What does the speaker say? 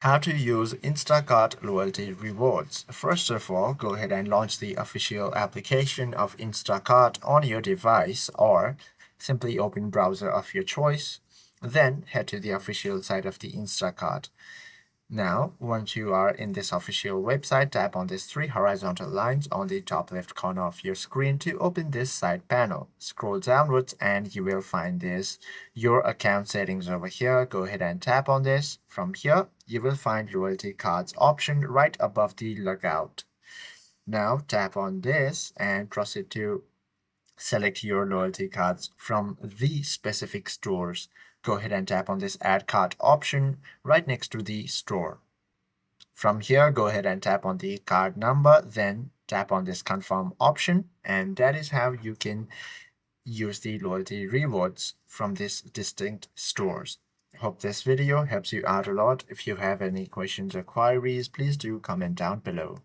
How to use Instacart loyalty rewards. First of all, go ahead and launch the official application of Instacart on your device or simply open browser of your choice. Then head to the official site of the Instacart. Now, once you are in this official website, tap on these three horizontal lines on the top left corner of your screen to open this side panel. Scroll downwards and you will find this Your Account Settings over here. Go ahead and tap on this. From here, you will find Loyalty Cards option right above the Logout. Now, tap on this and proceed to select your loyalty cards from the specific stores. Go ahead and tap on this Add Cart option right next to the store. From here, go ahead and tap on the card number, then tap on this Confirm option, and that is how you can use the loyalty rewards from these distinct stores. Hope this video helps you out a lot. If you have any questions or queries, please do comment down below.